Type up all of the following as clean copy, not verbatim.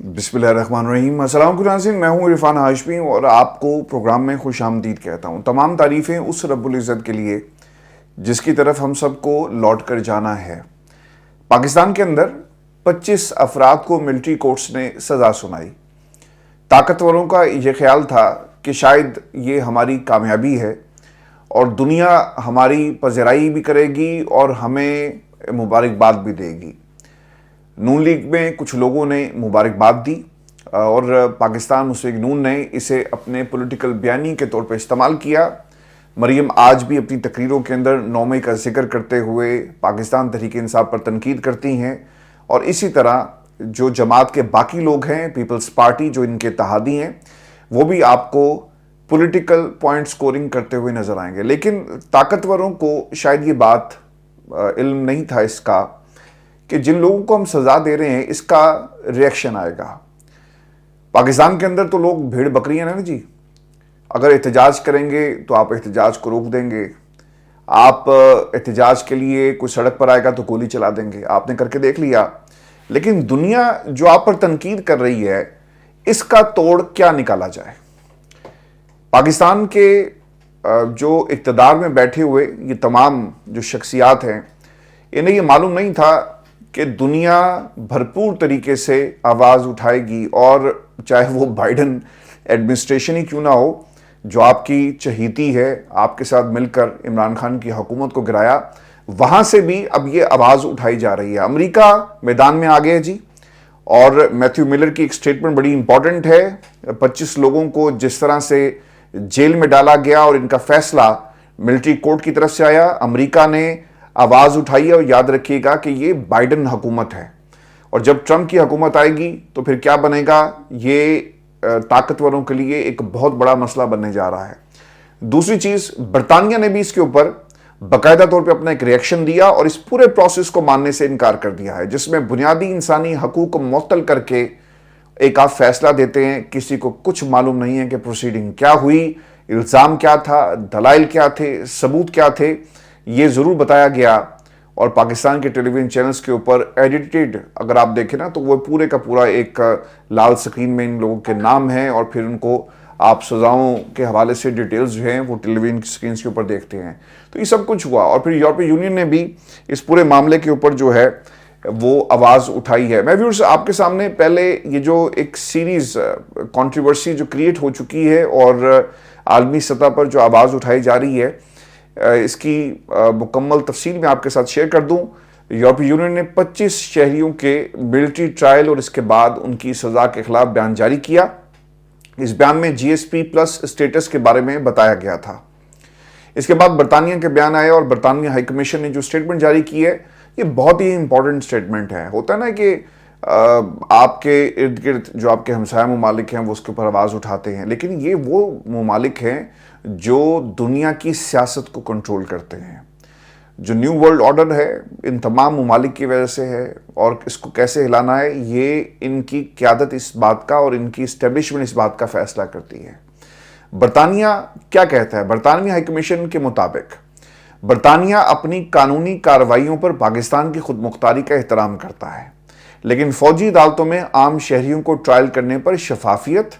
बिस्मिल्लाहिर्रहमानिर्रहीम। अस्सलाम वालेकुम नाज़रीन, मैं हूँ इरफान हाशमी और आपको प्रोग्राम में खुश आमदीद कहता हूँ। तमाम तारीफ़ें उस रब्बुल इज़्ज़त के लिए जिसकी तरफ हम सबको लौट कर जाना है। पाकिस्तान के अंदर 25 अफराद को मिलिट्री कोर्ट्स ने सज़ा सुनाई। ताकतवरों का ये ख्याल था कि शायद ये हमारी कामयाबी है और दुनिया हमारी पज़राई भी करेगी और हमें मुबारकबाद भी देगी। नून लीग में कुछ लोगों ने मुबारकबाद दी और पाकिस्तान मुस्लिम लीग नून ने इसे अपने पॉलिटिकल बयानी के तौर पर इस्तेमाल किया। मरीम आज भी अपनी तकरीरों के अंदर 9 मई का जिक्र करते हुए पाकिस्तान तहरीक इंसाफ पर तनकीद करती हैं और इसी तरह जो जमात के बाकी लोग हैं, पीपल्स पार्टी जो इनके इत्तेहादी हैं, वो भी आपको पॉलिटिकल पॉइंट स्कोरिंग करते हुए नजर आएंगे। लेकिन ताकतवरों को शायद ये बात इल्म नहीं था इसका कि जिन लोगों को हम सज़ा दे रहे हैं इसका रिएक्शन आएगा। पाकिस्तान के अंदर तो लोग भेड़ बकरियां हैं ना जी। अगर एहतजाज करेंगे तो आप एहतजाज को रोक देंगे, आप एहतजाज के लिए कोई सड़क पर आएगा तो गोली चला देंगे। आपने करके देख लिया। लेकिन दुनिया जो आप पर तनकीद कर रही है, इसका तोड़ क्या निकाला जाए। पाकिस्तान के जो इक़्तिदार में बैठे हुए ये तमाम जो शख्सियात हैं, इन्हें ये मालूम नहीं था कि दुनिया भरपूर तरीके से आवाज़ उठाएगी और चाहे वो बाइडन एडमिनिस्ट्रेशन ही क्यों ना हो, जो आपकी चहीती है, आपके साथ मिलकर इमरान खान की हुकूमत को गिराया, वहाँ से भी अब ये आवाज़ उठाई जा रही है। अमेरिका मैदान में आ गया जी और मैथ्यू मिलर की एक स्टेटमेंट बड़ी इंपॉर्टेंट है। 25 लोगों को जिस तरह से जेल में डाला गया और इनका फैसला मिलिट्री कोर्ट की तरफ से आया, अमेरिका ने आवाज़ उठाई है। और याद रखिएगा कि ये बाइडन हुकूमत है और जब ट्रंप की हुकूमत आएगी तो फिर क्या बनेगा, ये ताकतवरों के लिए एक बहुत बड़ा मसला बनने जा रहा है। दूसरी चीज़, बरतानिया ने भी इसके ऊपर बाकायदा तौर पे अपना एक रिएक्शन दिया और इस पूरे प्रोसेस को मानने से इनकार कर दिया है, जिसमें बुनियादी इंसानी हकूक़ को मुअत्तल करके एक आप फैसला देते हैं। किसी को कुछ मालूम नहीं है कि प्रोसीडिंग क्या हुई, इल्ज़ाम क्या था, दलाइल क्या थे, सबूत क्या थे, ये ज़रूर बताया गया। और पाकिस्तान के टेलीविज़न चैनल्स के ऊपर एडिटेड अगर आप देखें ना, तो वो पूरे का पूरा एक लाल स्क्रीन में इन लोगों के नाम हैं और फिर उनको आप सज़ाओं के हवाले से डिटेल्स जो हैं वो टेलीविज़न की स्क्रीन के ऊपर देखते हैं। तो ये सब कुछ हुआ और फिर यूरोपीय यूनियन ने भी इस पूरे मामले के ऊपर जो है वो आवाज़ उठाई है। मैं व्यूअर्स आपके सामने पहले ये जो एक सीरीज़ कंट्रोवर्सी जो क्रिएट हो चुकी है और आलमी सतह पर जो आवाज़ उठाई जा रही है, इसकी मुकम्मल तफसील मैं आपके साथ शेयर कर दूं। यूरोपीय यूनियन ने 25 शहरियों के मिलिट्री ट्रायल और इसके बाद उनकी सज़ा के खिलाफ बयान जारी किया। इस बयान में GSP प्लस स्टेटस के बारे में बताया गया था। इसके बाद बरतानिया के बयान आए और बरतानिया हाई कमीशन ने जो स्टेटमेंट जारी की है, ये बहुत ही इंपॉर्टेंट स्टेटमेंट है। होता है ना कि आपके इर्द गिर्द जो आपके हमसाया ममालिक हैं वो उसके ऊपर आवाज़ उठाते हैं, लेकिन ये वो ममालिक हैं जो दुनिया की सियासत को कंट्रोल करते हैं। जो न्यू वर्ल्ड ऑर्डर है इन तमाम ममालिक की वजह से है और इसको कैसे हिलाना है ये इनकी क़यादत इस बात का और इनकी इस्टेब्लिशमेंट इस बात का फैसला करती है। बरतानिया क्या कहता है? बरतानवी हाई कमीशन के मुताबिक बरतानिया अपनी कानूनी कार्रवाइयों पर पाकिस्तान की खुद मुख्तारी का एहतराम करता है, लेकिन फौजी अदालतों में आम शहरियों को ट्रायल करने पर शफाफियत,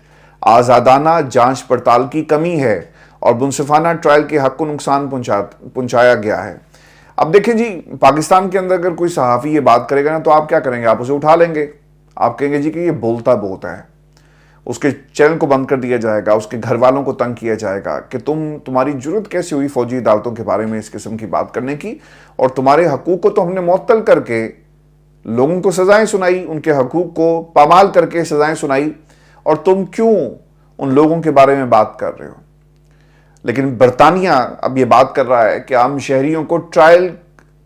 आज़ादाना जांच पड़ताल की कमी है और मुनसिफाना ट्रायल के हक को नुकसान पहुंचाया गया है। अब देखें जी, पाकिस्तान के अंदर अगर कोई सहाफ़ी ये बात करेगा ना, तो आप क्या करेंगे? आप उसे उठा लेंगे, आप कहेंगे जी कि ये बोलता बहुत है, उसके चैनल को बंद कर दिया जाएगा, उसके घर वालों को तंग किया जाएगा कि तुम्हारी जरूरत कैसे हुई फौजी अदालतों के बारे में इस किस्म की बात करने की, और तुम्हारे हकूक़ को तो हमने मुअत्तल करके लोगों को सज़ाएं सुनाई, उनके हकूक़ को पामाल करके सज़ाएं सुनाई, और तुम क्यों उन लोगों के बारे में बात कर रहे हो? लेकिन बरतानिया अब ये बात कर रहा है कि आम शहरियों को ट्रायल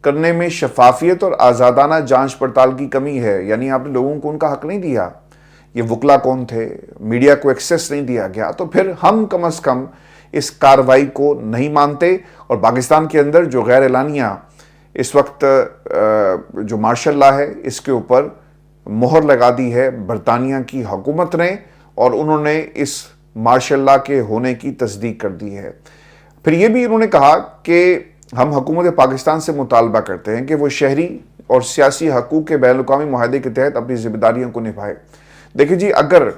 करने में शफाफियत और आज़ादाना जांच पड़ताल की कमी है, यानी आपने लोगों को उनका हक नहीं दिया। ये वकला कौन थे, मीडिया को एक्सेस नहीं दिया गया, तो फिर हम कम अज़ कम इस कार्रवाई को नहीं मानते। और पाकिस्तान के अंदर जो गैर एलानिया इस वक्त जो मार्शल लॉ है, इसके ऊपर मोहर लगा दी है बरतानिया की हुकूमत ने और उन्होंने इस मार्शल लॉ के होने की तस्दीक कर दी है। फिर ये भी इन्होंने कहा कि हम हुकूमत पाकिस्तान से मुतालबा करते हैं कि वो शहरी और सियासी हकूक़ के बैनुल-अक़वामी मुआहदे के तहत अपनी जिम्मेदारियों को निभाए। देखिए जी, अगर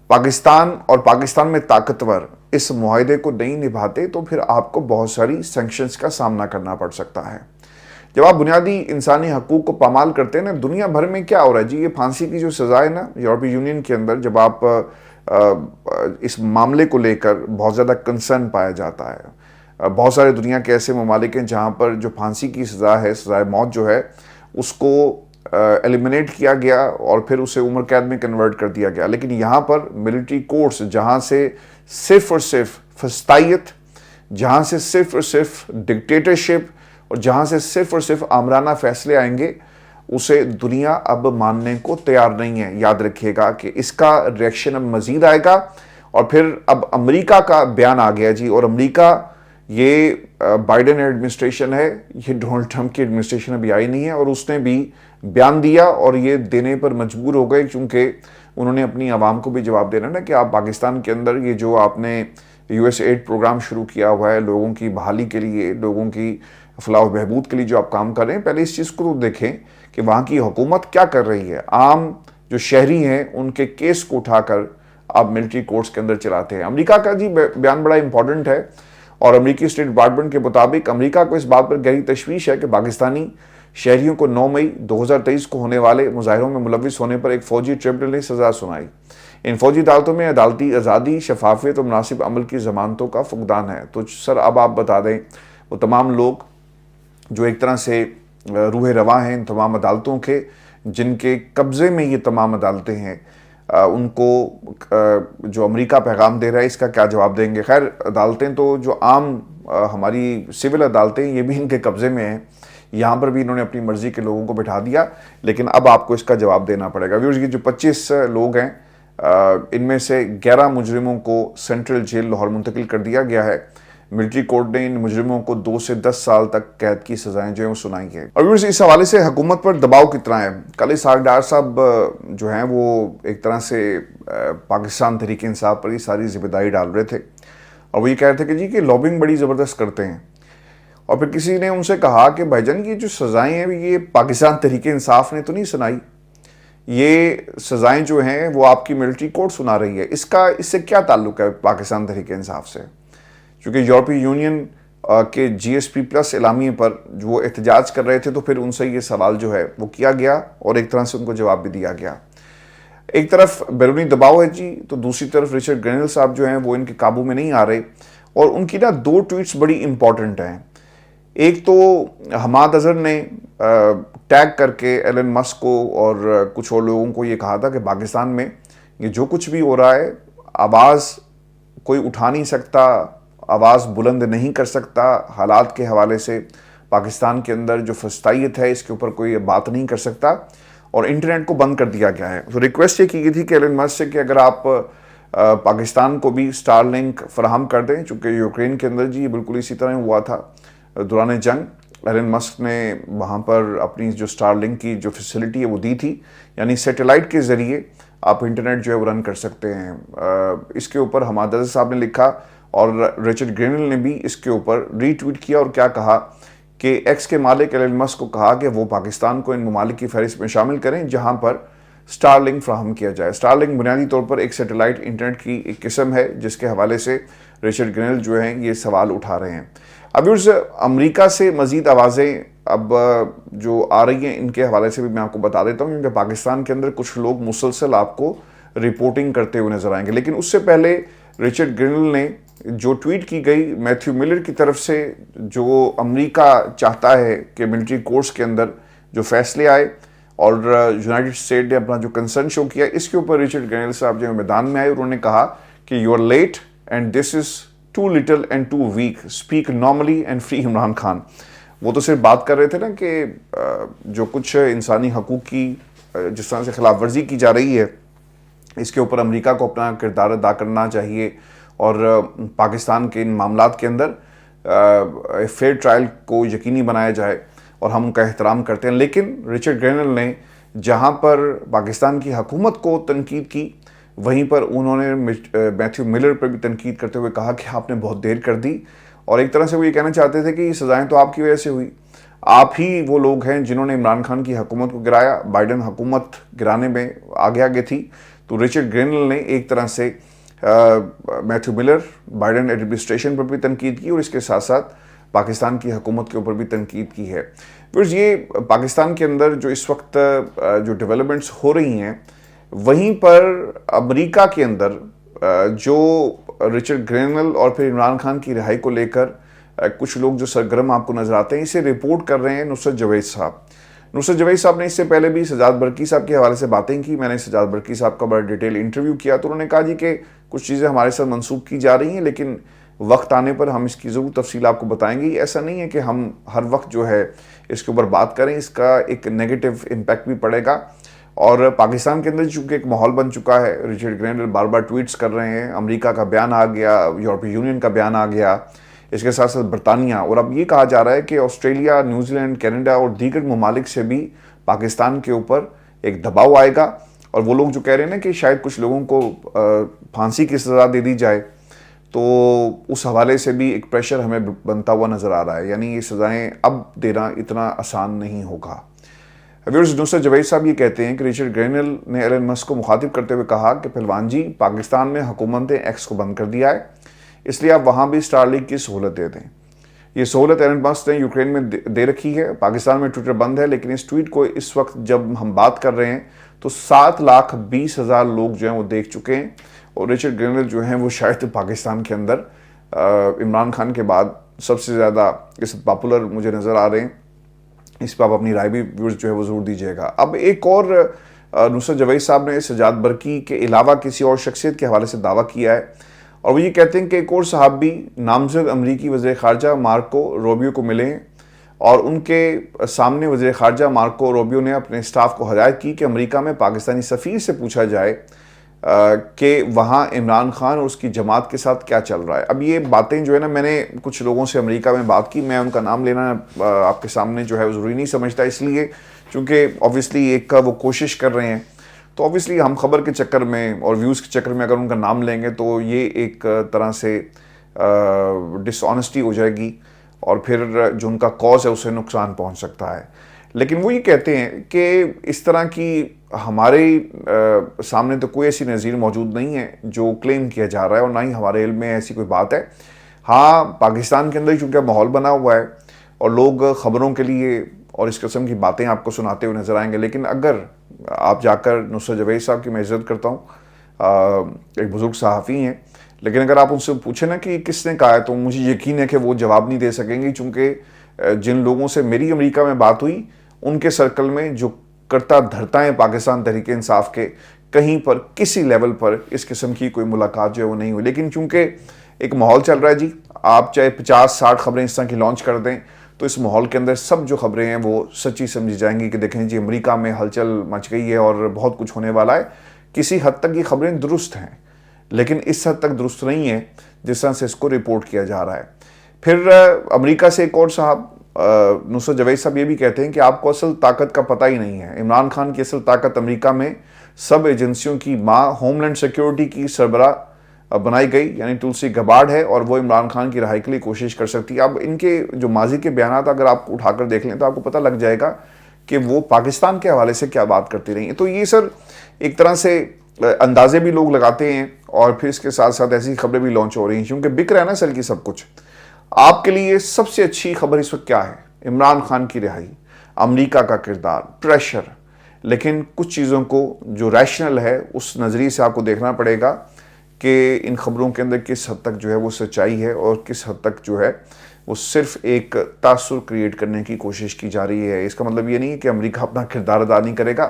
पाकिस्तान और पाकिस्तान में ताकतवर इस मुआहदे को नहीं निभाते तो फिर आपको बहुत सारी सैंक्शंस का सामना करना पड़ सकता है। जब आप बुनियादी इंसानी हकूक को पामाल करते हैं ना, दुनिया भर में क्या हो रहा है जी, ये फांसी की जो सज़ा है ना यूरोपीय यूनियन के अंदर, जब आप इस मामले को लेकर बहुत ज़्यादा कंसर्न पाया जाता है। बहुत सारे दुनिया के ऐसे ममालिक हैं जहाँ पर जो फांसी की सज़ा है, सज़ाए मौत जो है, उसको एलिमिनेट किया गया और फिर उसे उम्र कैद में कन्वर्ट कर दिया गया। लेकिन यहाँ पर मिलिट्री कोर्ट्स, जहाँ से सिर्फ और सिर्फ फस्तायत, जहाँ से सिर्फ और सिर्फ डिक्टेटरशिप और जहाँ से सिर्फ और सिर्फ आमराना फैसले आएंगे, उसे दुनिया अब मानने को तैयार नहीं है। याद रखिएगा कि इसका रिएक्शन अब मज़ीद आएगा। और फिर अब अमेरिका का बयान आ गया जी, और अमेरिका, ये बाइडेन एडमिनिस्ट्रेशन है, ये डोनाल्ड ट्रंप की एडमिनिस्ट्रेशन अभी आई नहीं है, और उसने भी बयान दिया और ये देने पर मजबूर हो गए, क्योंकि उन्होंने अपनी आवाम को भी जवाब देना ना कि आप पाकिस्तान के अंदर ये जो आपने यूएस एड प्रोग्राम शुरू किया हुआ है, लोगों की बहाली के लिए, लोगों की फलाह व बहबूद के लिए जो आप काम कर रहे हैं, पहले इस चीज़ को तो देखें कि वहाँ की हुकूमत क्या कर रही है। आम जो शहरी हैं उनके केस को उठाकर आप मिलिट्री कोर्ट्स के अंदर चलाते हैं। अमेरिका का जी बयान बड़ा इंपॉर्टेंट है, और अमेरिकी स्टेट डिपार्टमेंट के मुताबिक अमेरिका को इस बात पर गहरी तशवीश है कि पाकिस्तानी शहरियों को 9 मई 2023 को होने वाले मुजाहिरों में मुलविस होने पर एक फौजी ट्रिब्यूनल ने सज़ा सुनाई। इन फौजी अदालतों में अदालती आज़ादी, शफाफियत और मुनासिब अमल की ज़मानतों का फुकदान है। तो सर, अब आप बता दें, वो तमाम लोग जो एक तरह से रूह रवा हैं इन तमाम अदालतों के, जिनके कब्ज़े में ये तमाम अदालतें हैं, उनको जो अमेरिका पैगाम दे रहा है, इसका क्या जवाब देंगे। खैर, अदालतें तो जो आम हमारी सिविल अदालतें, ये भी इनके कब्ज़े में हैं। यहाँ पर भी इन्होंने अपनी मर्ज़ी के लोगों को बिठा दिया, लेकिन अब आपको इसका जवाब देना पड़ेगा। व्यूअर्स, ये जो 25 लोग हैं, इनमें से 11 मुजरिमों को सेंट्रल जेल लाहौर मुंतकिल कर दिया गया है। मिलिट्री कोर्ट ने इन मुजरिमों को 2 से 10 साल तक कैद की सजाएं जो है वो सुनाई है। और व्यूअर्स, इस हवाले से हुकूमत पर दबाव कितना है। कल इसाक डार साहब जो हैं वो एक तरह से पाकिस्तान तहरीक इंसाफ पर ये सारी जिम्मेदारी डाल रहे थे, और वो ये कह रहे थे कि जी कि लॉबिंग बड़ी ज़बरदस्त करते हैं। और फिर किसी ने उनसे कहा कि भाईजान, ये जो सज़ाएँ हैं ये पाकिस्तान तहरीक इंसाफ ने तो नहीं सुनाई, ये सज़ाएँ जो हैं वो आपकी मिलिट्री कोर्ट सुना रही है। इससे क्या ताल्लुक़ है पाकिस्तान तहरीक इंसाफ से? क्योंकि यूरोपीय यूनियन के GSP प्लस एलामिये पर जो वो एहतजाज कर रहे थे, तो फिर उनसे ये सवाल जो है वो किया गया और एक तरह से उनको जवाब भी दिया गया। एक तरफ बैरूनी दबाव है जी, तो दूसरी तरफ रिचर्ड ग्रेनल साहब जो हैं वो इनके काबू में नहीं आ रहे, और उनकी ना 2 ट्वीट्स बड़ी इंपॉर्टेंट हैं। एक तो हमाद अजहर ने टैग करके एलन मस्क को और कुछ और लोगों को ये कहा था कि पाकिस्तान में ये जो कुछ भी हो रहा है, आवाज़ कोई उठा नहीं सकता, आवाज़ बुलंद नहीं कर सकता, हालात के हवाले से पाकिस्तान के अंदर जो फस्तायत है इसके ऊपर कोई बात नहीं कर सकता, और इंटरनेट को बंद कर दिया गया है। तो रिक्वेस्ट ये की गई थी कि एलन मस्क से कि अगर आप पाकिस्तान को भी स्टारलिंक फराहम कर दें, चूँकि यूक्रेन के अंदर जी बिल्कुल इसी तरह हुआ था दौरान जंग। एलन मस्क ने वहाँ पर अपनी जो स्टारलिंक की जो फैसिलिटी है वो दी थी, यानी सैटेलाइट के ज़रिए आप इंटरनेट जो है वो रन कर सकते हैं। इसके ऊपर हमाद अज़हर साहब ने लिखा, और रिचर्ड ग्रेनल ने भी इसके ऊपर रीट्वीट किया, और क्या कहा कि एक्स के मालिक एलन मस्क को कहा कि वो पाकिस्तान को इन ममालिक की फहरिस्त में शामिल करें जहां पर स्टारलिंक फ्राहम किया जाए। स्टारलिंक बुनियादी तौर पर एक सैटेलाइट इंटरनेट की एक किस्म है, जिसके हवाले से रिचर्ड ग्रेनल जो हैं ये सवाल उठा रहे हैं। अब उस अमेरिका से मज़ीद आवाज़ें अब जो आ रही हैं, इनके हवाले से भी मैं आपको बता देता हूँ, क्योंकि पाकिस्तान के अंदर कुछ लोग मुसलसल आपको रिपोर्टिंग करते हुए नजर आएंगे। लेकिन उससे पहले रिचर्ड ग्रेनल ने जो ट्वीट की गई मैथ्यू मिलर की तरफ से, जो अमेरिका चाहता है कि मिलिट्री कोर्ट्स के अंदर जो फैसले आए, और यूनाइटेड स्टेट ने अपना जो कंसर्न शो किया, इसके ऊपर रिचर्ड ग्रेनल साहब जो मैदान में आए, उन्होंने कहा कि you are late and this is too little and too weak, speak normally and free Imran Khan. वो तो सिर्फ बात कर रहे थे ना कि जो कुछ इंसानी हकूक़ की जिस तरह से खिलाफ वर्जी की जा रही है, इसके ऊपर अमेरिका को अपना किरदार अदा करना चाहिए, और पाकिस्तान के इन मामलात के अंदर फेयर ट्रायल को यकीनी बनाया जाए, और हम उनका एहतराम करते हैं। लेकिन रिचर्ड ग्रेनल ने जहां पर पाकिस्तान की हुकूमत को तनकीद की, वहीं पर उन्होंने मैथ्यू मिलर पर भी तनकीद करते हुए कहा कि आपने बहुत देर कर दी, और एक तरह से वो ये कहना चाहते थे कि ये सज़ाएँ तो आपकी वजह से हुई, आप ही वो लोग हैं जिन्होंने इमरान खान की हुकूमत को गिराया, बाइडन हुकूमत गिराने में आगे आगे थी, तो रिचर्ड ग्रेनल ने एक तरह से मैथ्यू मिलर, बाइडेन एडमिनिस्ट्रेशन पर भी तनकीद की और इसके साथ साथ पाकिस्तान की हुकूमत के ऊपर भी तनकीद की है। फिर ये पाकिस्तान के अंदर जो इस वक्त जो डेवलपमेंट्स हो रही हैं, वहीं पर अमेरिका के अंदर जो रिचर्ड ग्रेनल और फिर इमरान खान की रिहाई को लेकर कुछ लोग जो सरगर्म आपको नजर आते हैं, इसे रिपोर्ट कर रहे हैं नुसरत जवेद साहब। नुसरत जवेद साहब ने इससे पहले भी सजाद बरकी साहब के हवाले से बातें की। मैंने सजाद बरकी साहब का बड़ा डिटेल इंटरव्यू किया, तो उन्होंने कहा जी कि कुछ चीज़ें हमारे साथ मंसूब की जा रही हैं, लेकिन वक्त आने पर हम इसकी ज़रूर तफसील आपको बताएंगे। ऐसा नहीं है कि हम हर वक्त जो है इसके ऊपर बात करें, इसका एक नेगेटिव इम्पैक्ट भी पड़ेगा। और पाकिस्तान के अंदर चूंकि एक माहौल बन चुका है, रिचर्ड ग्रेनल बार बार ट्वीट्स कर रहे हैं, अमेरिका का बयान आ गया, यूरोपीय यूनियन का बयान आ गया, इसके साथ साथ बरतानिया, और अब ये कहा जा रहा है कि ऑस्ट्रेलिया, न्यूजीलैंड, कनाडा और दीगर ममालिक से भी पाकिस्तान के ऊपर एक दबाव आएगा। और वो लोग जो कह रहे हैं ना कि शायद कुछ लोगों को फांसी की सज़ा दे दी जाए, तो उस हवाले से भी एक प्रेशर हमें बनता हुआ नज़र आ रहा है। यानी ये सज़ाएँ अब देना इतना आसान नहीं होगा। व्यूअर्स, नुसरत जवेद साहब ये कहते हैं कि रिचर्ड ग्रेनल ने एलन मस्क को मुखातिब करते हुए कहा कि पहलवान जी, पाकिस्तान में हुकूमत ने एक्स को बंद कर दिया है, इसलिए आप वहाँ भी स्टारलिंक की सहूलत दे दें। ये सहूलत एलन मस्क ने यूक्रेन में दे रखी है। पाकिस्तान में ट्विटर बंद है, लेकिन इस ट्वीट को इस वक्त जब हम बात कर रहे हैं तो 7,20,000 लोग जो हैं वो देख चुके हैं। और रिचर्ड ग्रेनल जो हैं वो शायद पाकिस्तान के अंदर इमरान खान के बाद सबसे ज़्यादा इस पॉपुलर मुझे नज़र आ रहे हैं। इस पर आप अपनी राय भी व्यूअर्स जो है वो ज़रूर दीजिएगा। अब एक और नुसरत जवेद साहब ने सजाद बरकी के अलावा किसी और शख्सियत के हवाले से दावा किया है, और वो ये कहते हैं कि एक और साहब भी नामजद अमरीकी वज़ीर ख़ारजा मार्को रूबियो को मिले हैं, और उनके सामने वज़ीर ख़ारजा मार्को रूबियो ने अपने स्टाफ को हदायत की कि अमेरिका में पाकिस्तानी सफ़ीर से पूछा जाए कि वहाँ इमरान खान और उसकी जमात के साथ क्या चल रहा है। अब ये बातें जो है ना, मैंने कुछ लोगों से अमेरिका में बात की, मैं उनका नाम लेना आपके सामने जो है वो ज़रूरी नहीं समझता, इसलिए चूँकि ऑब्वियसली एक का वो कोशिश कर रहे हैं, तो ऑब्वियसली हम खबर के चक्कर में और व्यूज़ के चक्कर में अगर उनका नाम लेंगे तो ये एक तरह से डिसऑनेस्टी हो जाएगी, और फिर जो उनका कॉज है उससे नुकसान पहुँच सकता है। लेकिन वो ये कहते हैं कि इस तरह की हमारे सामने तो कोई ऐसी नज़ीर मौजूद नहीं है जो क्लेम किया जा रहा है, और ना ही हमारे इल्म में ऐसी कोई बात है। हाँ, पाकिस्तान के अंदर चूँकि माहौल बना हुआ है और लोग ख़बरों के लिए और इस किस्म की बातें आपको सुनाते हुए नज़र आएंगे, लेकिन अगर आप जाकर नुसरत जवेद साहब की मैं इज़्ज़त करता हूँ, एक बुज़ुर्ग सहाफ़ी हैं, लेकिन अगर आप उनसे पूछें ना कि किसने कहा है, तो मुझे यकीन है कि वो जवाब नहीं दे सकेंगे, चूँकि जिन लोगों से मेरी अमेरिका में बात हुई उनके सर्कल में जो करता धरता है पाकिस्तान तहरीक इंसाफ के, कहीं पर किसी लेवल पर इस किस्म की कोई मुलाकात जो है वो नहीं हुई। लेकिन चूंकि एक माहौल चल रहा है जी, आप चाहे 50-60 खबरें इस तरह की लॉन्च कर दें, तो इस माहौल के अंदर सब जो खबरें हैं वो सच्ची समझी जाएंगी कि देखें जी अमेरिका में हलचल मच गई है और बहुत कुछ होने वाला है। किसी हद तक ये खबरें दुरुस्त हैं, लेकिन इस हद तक दुरुस्त नहीं है जिस तरह से इसको रिपोर्ट किया जा रहा है। फिर अमेरिका से एक और साहब नुसरत जवेद साहब ये भी कहते हैं कि आपको असल ताकत का पता ही नहीं है। इमरान खान की असल ताकत अमेरिका में सब एजेंसियों की माँ होमलैंड सिक्योरिटी की सरबराह बनाई गई, यानी तुलसी गबार्ड है, और वो इमरान खान की रिहाई के लिए कोशिश कर सकती है। अब इनके जो माजी के बयान अगर आप उठाकर देख लें तो आपको पता लग जाएगा कि वो पाकिस्तान के हवाले से क्या बात करती रही हैं। तो ये सर एक तरह से अंदाजे भी लोग लगाते हैं, और फिर इसके साथ साथ ऐसी खबरें भी लॉन्च हो रही हैं, क्योंकि बिक रहा है ना सर की सब कुछ। आपके लिए सबसे अच्छी खबर इस वक्त क्या है? इमरान खान की रिहाई, अमेरिका का किरदार, प्रेशर। लेकिन कुछ चीज़ों को जो रैशनल है उस नज़रिए से आपको देखना पड़ेगा कि इन खबरों के अंदर किस हद तक जो है वो सच्चाई है और किस हद तक जो है वो सिर्फ एक तासुर क्रिएट करने की कोशिश की जा रही है। इसका मतलब ये नहीं है कि अमेरिका अपना किरदार अदा नहीं करेगा।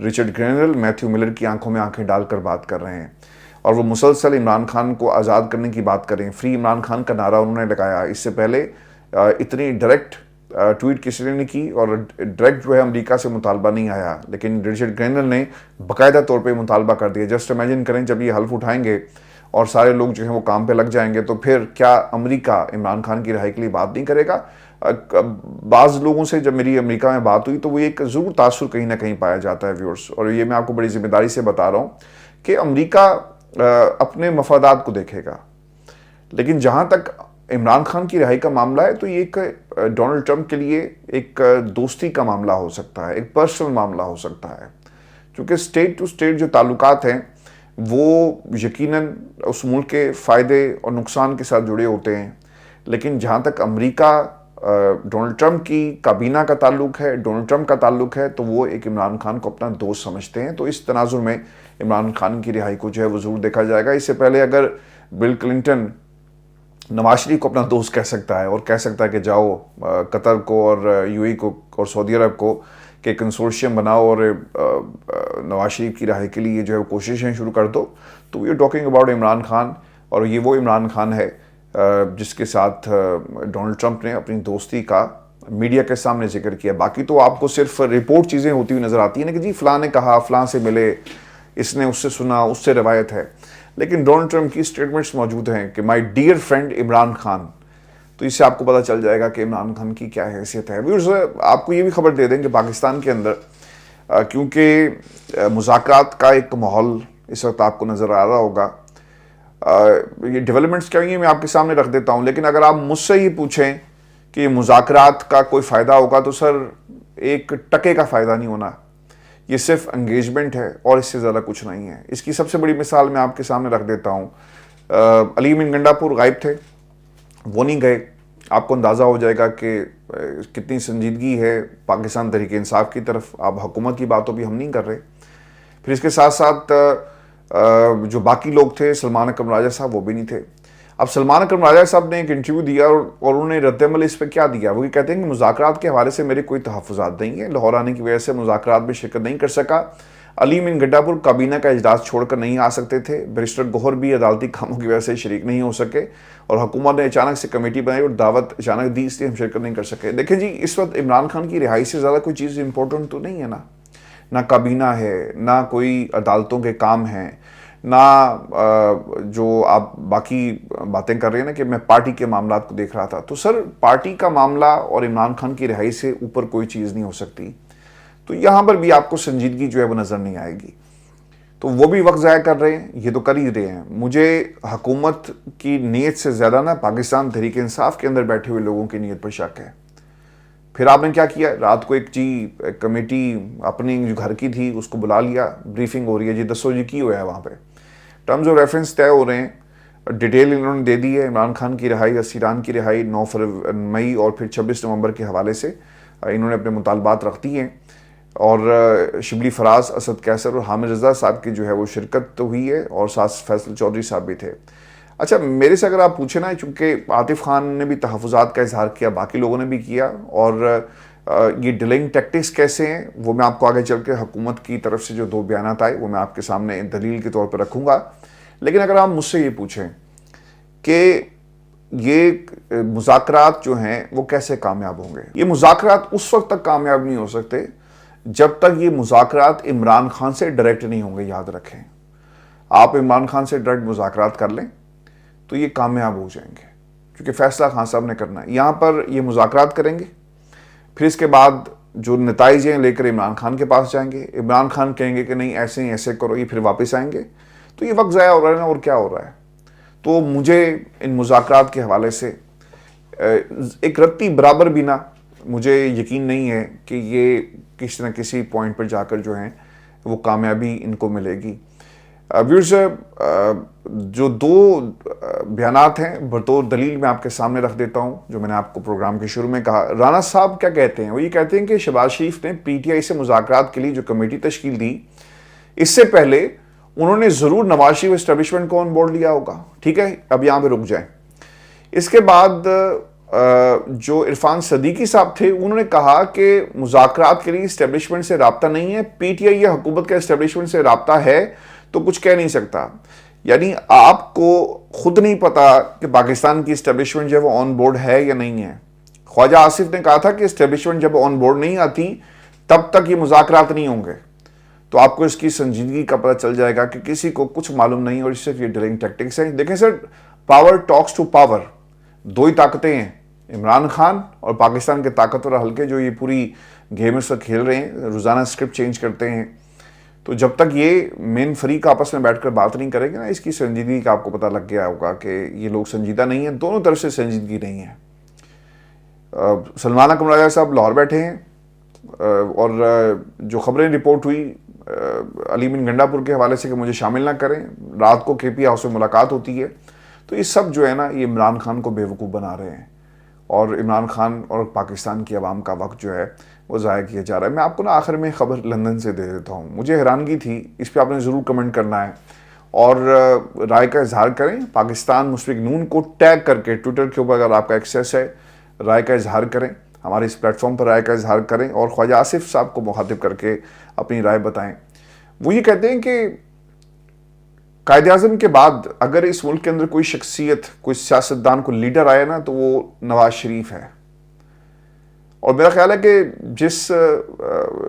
रिचर्ड ग्रेनल मैथ्यू मिलर की आंखों में आंखें डालकर बात कर रहे हैं, और वो मुसलसल इमरान खान को आज़ाद करने की बात करें। फ्री इमरान खान का नारा उन्होंने लगाया। इससे पहले इतनी डायरेक्ट ट्वीट किसी ने नहीं की, और डायरेक्ट जो है अमेरिका से मुतालबा नहीं आया, लेकिन रिचर्ड ग्रेनल ने बाकायदा तौर पे मुतालबा कर दिया। जस्ट इमेजिन करें जब ये हल्फ उठाएंगे और सारे लोग जो हैं वो काम पे लग जाएंगे, तो फिर क्या अमेरिका इमरान खान की रिहाई के लिए बात नहीं करेगा? बाज़ लोगों से जब मेरी अमेरिका में बात हुई तो वो एक ज़रूर तासुर कहीं ना कहीं पाया जाता है व्यूअर्स, और ये मैं आपको बड़ी जिम्मेदारी से बता रहा हूँ कि अमेरिका अपने मफादात को देखेगा। लेकिन जहाँ तक इमरान खान की रिहाई का मामला है, तो ये एक डोनाल्ड ट्रंप के लिए एक दोस्ती का मामला हो सकता है, एक पर्सनल मामला हो सकता है, क्योंकि स्टेट टू स्टेट जो ताल्लुकात हैं وہ یقیناً اس ملک کے فائدے اور نقصان کے ساتھ جڑے ہوتے ہیں، لیکن جہاں تک امریکہ ڈونلڈ ٹرمپ کی کابینہ کا تعلق ہے، ڈونلڈ ٹرمپ کا تعلق ہے، تو وہ ایک عمران خان کو اپنا دوست سمجھتے ہیں۔ تو اس تناظر میں عمران خان کی رہائی کو جو ہے وہ ضرور دیکھا جائے گا۔ اس سے پہلے اگر بل کلنٹن نواز شریف کو اپنا دوست کہہ سکتا ہے اور کہہ سکتا ہے کہ جاؤ قطر کو اور یو اے کو اور سعودی عرب کو کہ کنسورشیم بناؤ اور نواز شریف کی رہائی کے لیے جو ہے وہ کوششیں شروع کر دو، تو we are talking about Imran Khan, اور یہ وہ عمران خان ہے جس کے ساتھ ڈونلڈ ٹرمپ نے اپنی دوستی کا میڈیا کے سامنے ذکر کیا۔ باقی تو آپ کو صرف رپورٹ چیزیں ہوتی ہوئی نظر آتی ہیں نا کہ جی فلاں نے کہا، فلاں سے ملے، اس نے اس سے سنا، اس سے روایت ہے، لیکن ڈونلڈ ٹرمپ کی سٹیٹمنٹس موجود ہیں کہ my dear friend Imran Khan, تو اس سے آپ کو پتہ چل جائے گا کہ عمران خان کی کیا حیثیت ہے۔ آپ کو یہ بھی خبر دے دیں کہ پاکستان کے اندر کیونکہ مذاکرات کا ایک ماحول اس وقت آپ کو نظر آ رہا ہوگا، یہ ڈیولپمنٹس کیا ہوئی ہیں میں آپ کے سامنے رکھ دیتا ہوں، لیکن اگر آپ مجھ سے یہ پوچھیں کہ مذاکرات کا کوئی فائدہ ہوگا تو سر ایک ٹکے کا فائدہ نہیں ہونا، یہ صرف انگیجمنٹ ہے اور اس سے زیادہ کچھ نہیں ہے۔ اس کی سب سے بڑی مثال میں آپ کے سامنے رکھ دیتا ہوں، علی امین گنڈاپور غائب تھے، وہ نہیں گئے، آپ کو اندازہ ہو جائے گا کہ کتنی سنجیدگی ہے پاکستان تحریک انصاف کی طرف۔ اب حکومت کی بات تو بھی ہم نہیں کر رہے۔ پھر اس کے ساتھ ساتھ جو باقی لوگ تھے، سلمان اکرم راجہ صاحب، وہ بھی نہیں تھے۔ اب سلمان اکرم راجہ صاحب نے ایک انٹرویو دیا اور انہوں نے رد عمل اس پہ کیا دیا، وہ یہ کہتے ہیں کہ مذاکرات کے حوالے سے میرے کوئی تحفظات نہیں ہیں، لاہور آنے کی وجہ سے مذاکرات میں شرکت نہیں کر سکا۔ علی امین گنڈاپور کابینہ کا اجلاس چھوڑ کر نہیں آ سکتے تھے، بیرسٹر گوہر بھی عدالتی کاموں کی وجہ سے شریک نہیں ہو سکے، اور حکومت نے اچانک سے کمیٹی بنائی اور دعوت اچانک دی، اس لیے ہم شرکت نہیں کر سکے۔ دیکھیں جی، اس وقت عمران خان کی رہائی سے زیادہ کوئی چیز امپورٹنٹ تو نہیں ہے نا، نہ کابینہ ہے، نہ کوئی عدالتوں کے کام ہیں، نہ جو آپ باقی باتیں کر رہے ہیں نا کہ میں پارٹی کے معاملات کو دیکھ رہا تھا، تو سر پارٹی کا معاملہ اور عمران خان کی رہائی سے اوپر کوئی چیز نہیں ہو سکتی۔ تو یہاں پر بھی آپ کو سنجیدگی جو ہے وہ نظر نہیں آئے گی۔ تو وہ بھی وقت ضائع کر رہے ہیں، یہ تو کر ہی رہے ہیں۔ مجھے حکومت کی نیت سے زیادہ نا پاکستان تحریک انصاف کے اندر بیٹھے ہوئے لوگوں کی نیت پر شک ہے۔ پھر آپ نے کیا کیا، رات کو ایک کمیٹی اپنی جو گھر کی تھی اس کو بلا لیا، بریفنگ ہو رہی ہے، جی دسو جی کی ہوا ہے وہاں پہ، ٹرمز اور ریفرنس طے ہو رہے ہیں، ڈیٹیل انہوں نے دے دی ہے، عمران خان کی رہائی، اسیران کی رہائی 9 مئی اور پھر 26 نومبر کے حوالے سے انہوں نے اپنے مطالبات رکھ دی ہیں، اور شبلی فراز، اسد کیسر اور حامد رضا صاحب کی جو ہے وہ شرکت تو ہوئی ہے، اور ساتھ فیصل چودھری صاحب بھی تھے۔ اچھا میرے سے اگر آپ پوچھیں نا، چونکہ عاطف خان نے بھی تحفظات کا اظہار کیا، باقی لوگوں نے بھی کیا، اور یہ ڈیلنگ ٹیکٹکس کیسے ہیں وہ میں آپ کو آگے چل کے حکومت کی طرف سے جو 2 بیانات آئے وہ میں آپ کے سامنے دلیل کے طور پر رکھوں گا۔ لیکن اگر آپ مجھ سے یہ پوچھیں کہ یہ مذاکرات جو ہیں وہ کیسے کامیاب ہوں گے، یہ مذاکرات اس وقت تک کامیاب نہیں ہو سکتے جب تک یہ مذاکرات عمران خان سے ڈائریکٹ نہیں ہوں گے۔ یاد رکھیں، آپ عمران خان سے ڈائریکٹ مذاکرات کر لیں تو یہ کامیاب ہو جائیں گے، کیونکہ فیصلہ خان صاحب نے کرنا ہے۔ یہاں پر یہ مذاکرات کریں گے، پھر اس کے بعد جو نتائج ہیں لے کر عمران خان کے پاس جائیں گے، عمران خان کہیں گے کہ نہیں ایسے ہی ایسے کرو، یہ پھر واپس آئیں گے، تو یہ وقت ضائع ہو رہا ہے نا، اور کیا ہو رہا ہے۔ تو مجھے ان مذاکرات کے حوالے سے ایک رتی برابر بھی نہ مجھے یقین نہیں ہے کہ یہ کسی نہ کسی پوائنٹ پر جا کر جو ہیں وہ کامیابی ان کو ملے گی۔ ویورز، جو 2 بیانات ہیں بطور دلیل میں آپ کے سامنے رکھ دیتا ہوں، جو میں نے آپ کو پروگرام کے شروع میں کہا۔ رانا صاحب کیا کہتے ہیں، وہ یہ کہتے ہیں کہ شہباز شریف نے پی ٹی آئی سے مذاکرات کے لیے جو کمیٹی تشکیل دی، اس سے پہلے انہوں نے ضرور نواز شریف اسٹیبلشمنٹ کو آن بورڈ لیا ہوگا، ٹھیک ہے، اب یہاں پہ رک جائیں۔ اس کے بعد جو عرفان صدیقی صاحب تھے انہوں نے کہا کہ مذاکرات کے لیے اسٹیبلشمنٹ سے رابطہ نہیں ہے، پی ٹی آئی یا حکومت کا اسٹیبلشمنٹ سے رابطہ ہے تو کچھ کہہ نہیں سکتا۔ یعنی آپ کو خود نہیں پتا کہ پاکستان کی اسٹیبلشمنٹ جب آن بورڈ ہے یا نہیں ہے۔ خواجہ آصف نے کہا تھا کہ اسٹیبلشمنٹ جب آن بورڈ نہیں آتی تب تک یہ مذاکرات نہیں ہوں گے۔ تو آپ کو اس کی سنجیدگی کا پتہ چل جائے گا کہ کسی کو کچھ معلوم نہیں، اور صرف یہ ڈیلنگ ٹیکٹکس ہیں۔ دیکھیں سر، پاور ٹاکس ٹو پاور، 2 ہی طاقتیں ہیں، عمران خان اور پاکستان کے طاقتور حلقے جو یہ پوری گیم اس وقت کھیل رہے ہیں، روزانہ اسکرپٹ چینج کرتے ہیں۔ تو جب تک یہ مین فریق آپس میں بیٹھ کر بات نہیں کریں گے نا، اس کی سنجیدگی کا آپ کو پتہ لگ گیا ہوگا کہ یہ لوگ سنجیدہ نہیں ہیں، دونوں طرف سے سنجیدگی نہیں ہے۔ سلمان اکرم راجہ صاحب لاہور بیٹھے ہیں، اور جو خبریں رپورٹ ہوئی علی بن گنڈاپور کے حوالے سے کہ مجھے شامل نہ کریں، رات کو کے پی ہاؤس میں ملاقات ہوتی ہے، تو یہ سب جو ہے نا یہ عمران خان کو بیوقوف بنا رہے ہیں، اور عمران خان اور پاکستان کی عوام کا وقت جو ہے وہ ضائع کیا جا رہا ہے۔ میں آپ کو نا آخر میں خبر لندن سے دے دیتا ہوں، مجھے حیرانگی تھی، اس پہ آپ نے ضرور کمنٹ کرنا ہے اور رائے کا اظہار کریں۔ پاکستان مسلم نون کو ٹیگ کر کے ٹویٹر کے اوپر اگر آپ کا ایکسیس ہے، رائے کا اظہار کریں، ہمارے اس پلیٹ فارم پر رائے کا اظہار کریں اور خواجہ آصف صاحب کو مخاطب کر کے اپنی رائے بتائیں۔ وہ یہ کہتے ہیں کہ قائد اعظم کے بعد اگر اس ملک کے اندر کوئی شخصیت، کوئی سیاستدان، کوئی لیڈر آیا نا تو وہ نواز شریف ہے، اور میرا خیال ہے کہ جس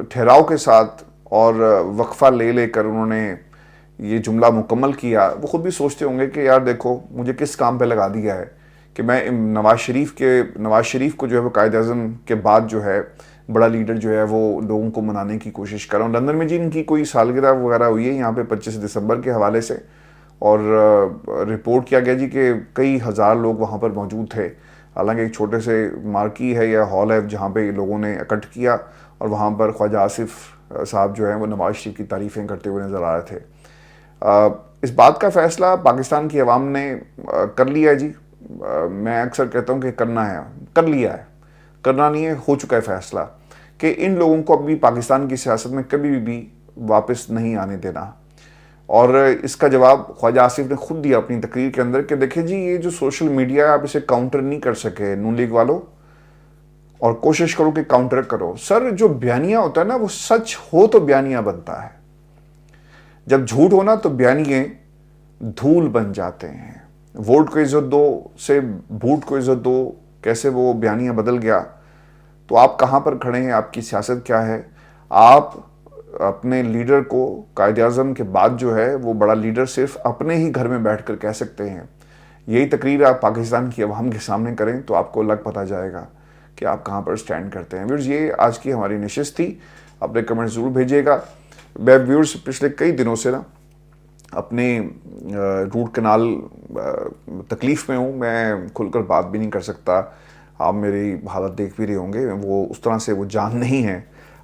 ٹھہراؤ کے ساتھ اور وقفہ لے لے کر انہوں نے یہ جملہ مکمل کیا، وہ خود بھی سوچتے ہوں گے کہ یار دیکھو مجھے کس کام پہ لگا دیا ہے کہ میں نواز شریف کو جو ہے وہ قائد اعظم کے بعد جو ہے بڑا لیڈر جو ہے وہ لوگوں کو منانے کی کوشش کر رہا ہوں۔ لندن میں جی ان کی کوئی سالگرہ وغیرہ ہوئی ہے یہاں پہ 25 دسمبر کے حوالے سے، اور رپورٹ کیا گیا جی کہ کئی ہزار لوگ وہاں پر موجود تھے، حالانکہ ایک چھوٹے سے مارکی ہے یا ہال ہے جہاں پہ لوگوں نے اکٹھ کیا، اور وہاں پر خواجہ آصف صاحب جو ہیں وہ نواز شریف کی تعریفیں کرتے ہوئے نظر آ رہے تھے۔ اس بات کا فیصلہ پاکستان کی عوام نے کر لیا ہے جی، میں اکثر کہتا ہوں کہ کرنا ہے، کر لیا ہے، کرنا نہیں ہے، ہو چکا ہے فیصلہ کہ ان لوگوں کو ابھی پاکستان کی سیاست میں کبھی بھی واپس نہیں آنے دینا۔ اور اس کا جواب خواجہ آصف نے خود دیا اپنی تقریر کے اندر کہ دیکھیں جی یہ جو سوشل میڈیا ہے آپ اسے کاؤنٹر نہیں کر سکے نون لیگ والوں، اور کوشش کرو کہ کاؤنٹر کرو۔ سر جو بیانیہ ہوتا ہے نا وہ سچ ہو تو بیانیہ بنتا ہے، جب جھوٹ ہونا تو بیانیے دھول بن جاتے ہیں۔ ووٹ کو عزت دو سے بھوٹ کو عزت دو کیسے وہ بیانیہ بدل گیا، تو آپ کہاں پر کھڑے ہیں، آپ کی سیاست کیا ہے؟ آپ اپنے لیڈر کو قائد اعظم کے بعد جو ہے وہ بڑا لیڈر صرف اپنے ہی گھر میں بیٹھ کر کہہ سکتے ہیں۔ یہی تقریر آپ پاکستان کی عوام کے سامنے کریں تو آپ کو لگ پتہ جائے گا کہ آپ کہاں پر سٹینڈ کرتے ہیں۔ ویورز یہ آج کی ہماری نشست تھی، اپنے کمنٹ ضرور بھیجیے گا۔ میں ویورز پچھلے کئی دنوں سے نا اپنے روٹ کنال تکلیف میں ہوں، میں کھل کر بات بھی نہیں کر سکتا، آپ میری حالت دیکھ بھی رہے ہوں گے، وہ اس طرح سے وہ جان نہیں ہے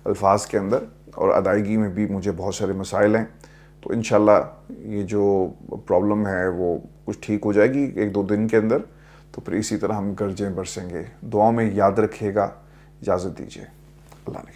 الفاظ کے اندر، اور ادائیگی میں بھی مجھے بہت سارے مسائل ہیں، تو انشاءاللہ یہ جو پرابلم ہے وہ کچھ ٹھیک ہو جائے گی 1-2 دن کے اندر، تو پھر اسی طرح ہم گرجیں برسیں گے۔ دعاؤں میں یاد رکھیے گا، اجازت دیجیے، اللہ نے